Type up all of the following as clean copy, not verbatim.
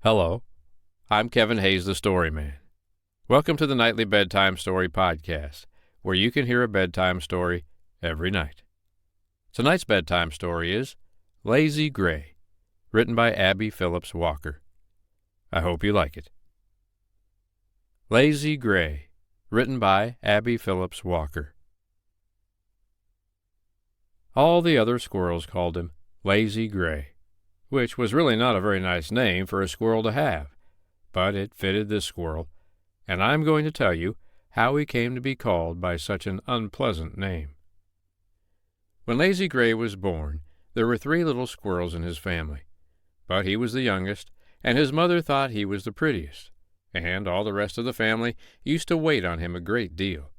Hello, I'm Kevin Hayes, the Storyman. Welcome to the Nightly Bedtime Story Podcast, where you can hear a bedtime story every night. Tonight's bedtime story is Lazy Gray, written by Abbie Phillips Walker. I hope you like it. Lazy Gray, written by Abbie Phillips Walker. All the other squirrels called him Lazy Gray, which was really not a very nice name for a squirrel to have, but it fitted this squirrel, and I'm going to tell you how he came to be called by such an unpleasant name. When Lazy Gray was born, there were 3 little squirrels in his family, but he was the youngest, and his mother thought he was the prettiest, and all the rest of the family used to wait on him a great deal,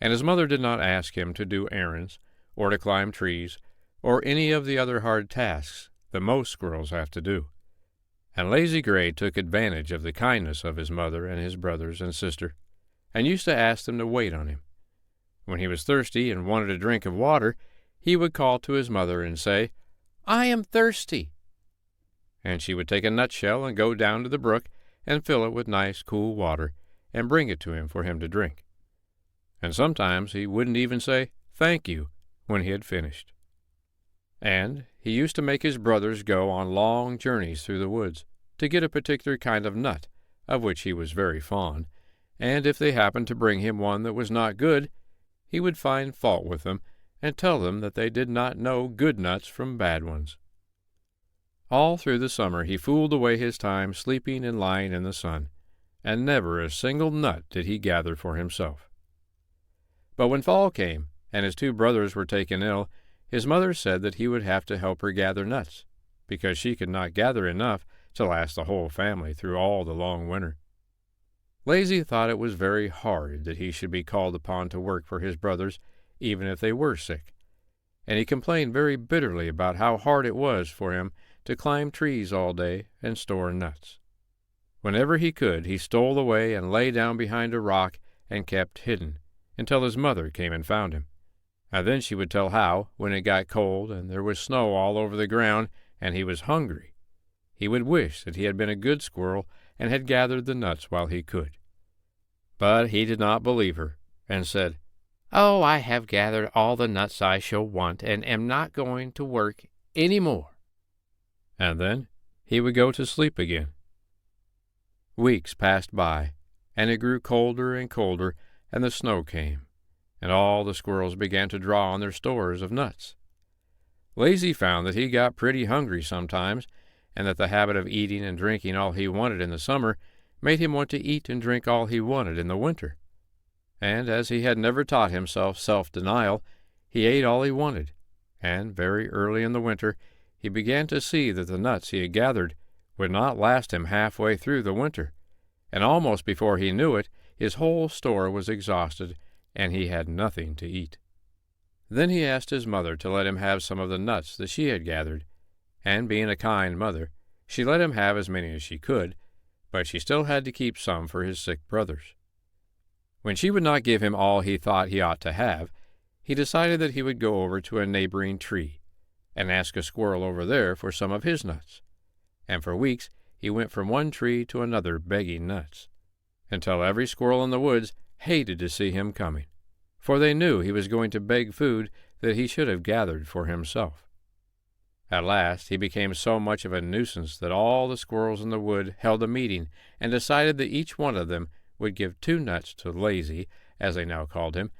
and his mother did not ask him to do errands, or to climb trees, or any of the other hard tasks that most squirrels have to do. And Lazy Gray took advantage of the kindness of his mother and his brothers and sister, and used to ask them to wait on him. When he was thirsty and wanted a drink of water, he would call to his mother and say, "I am thirsty." And she would take a nutshell and go down to the brook and fill it with nice, cool water, and bring it to him for him to drink. And sometimes he wouldn't even say, "Thank you," when he had finished. And he used to make his brothers go on long journeys through the woods to get a particular kind of nut, of which he was very fond, and if they happened to bring him one that was not good, he would find fault with them and tell them that they did not know good nuts from bad ones. All through the summer he fooled away his time sleeping and lying in the sun, and never a single nut did he gather for himself. But when fall came, and his 2 brothers were taken ill, his mother said that he would have to help her gather nuts, because she could not gather enough to last the whole family through all the long winter. Lazy thought it was very hard that he should be called upon to work for his brothers, even if they were sick, and he complained very bitterly about how hard it was for him to climb trees all day and store nuts. Whenever he could, he stole away and lay down behind a rock and kept hidden, until his mother came and found him. And then she would tell how, when it got cold and there was snow all over the ground and he was hungry, he would wish that he had been a good squirrel and had gathered the nuts while he could. But he did not believe her, and said, "Oh, I have gathered all the nuts I shall want, and am not going to work any more." And then he would go to sleep again. Weeks passed by, and it grew colder and colder, and the snow came, and all the squirrels began to draw on their stores of nuts. Lazy found that he got pretty hungry sometimes, and that the habit of eating and drinking all he wanted in the summer made him want to eat and drink all he wanted in the winter. And as he had never taught himself self-denial, he ate all he wanted, and very early in the winter he began to see that the nuts he had gathered would not last him halfway through the winter, and almost before he knew it, his whole store was exhausted, and he had nothing to eat. Then he asked his mother to let him have some of the nuts that she had gathered, and being a kind mother, she let him have as many as she could, but she still had to keep some for his sick brothers. When she would not give him all he thought he ought to have, he decided that he would go over to a neighboring tree and ask a squirrel over there for some of his nuts, and for weeks he went from one tree to another begging nuts, until every squirrel in the woods hated to see him coming, for they knew he was going to beg food that he should have gathered for himself. At last he became so much of a nuisance that all the squirrels in the wood held a meeting and decided that each one of them would give 2 nuts to Lazy, as they now called him,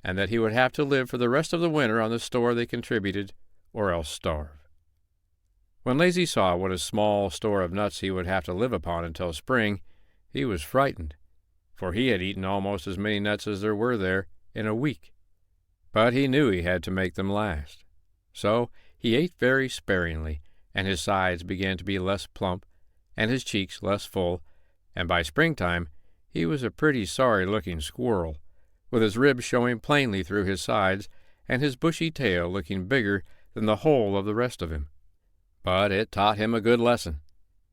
and that he would have to live for the rest of the winter on the store they contributed, or else starve. When Lazy saw what a small store of nuts he would have to live upon until spring, he was frightened, for he had eaten almost as many nuts as there were there in a week. But he knew he had to make them last. So he ate very sparingly, and his sides began to be less plump, and his cheeks less full, and by springtime he was a pretty sorry-looking squirrel, with his ribs showing plainly through his sides, and his bushy tail looking bigger than the whole of the rest of him. But it taught him a good lesson,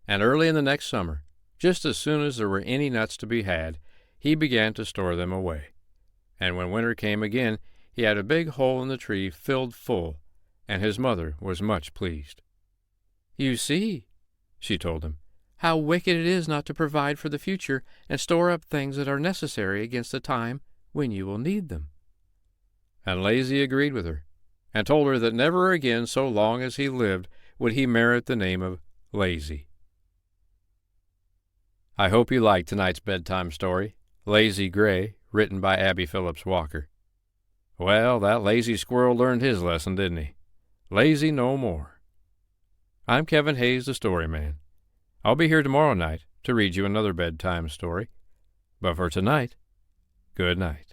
and early in the next summer, just as soon as there were any nuts to be had, he began to store them away. And when winter came again, he had a big hole in the tree filled full, and his mother was much pleased. "You see," she told him, How wicked it is not to provide for the future and store up things that are necessary against the time when you will need them." And Lazy agreed with her, and told her that never again so long as he lived would he merit the name of lazy. I hope you liked tonight's bedtime story, Lazy Gray, written by Abbie Phillips Walker. Well, that lazy squirrel learned his lesson, didn't he? Lazy no more. I'm Kevin Hayes, the Story Man. I'll be here tomorrow night to read you another bedtime story. But for tonight, good night.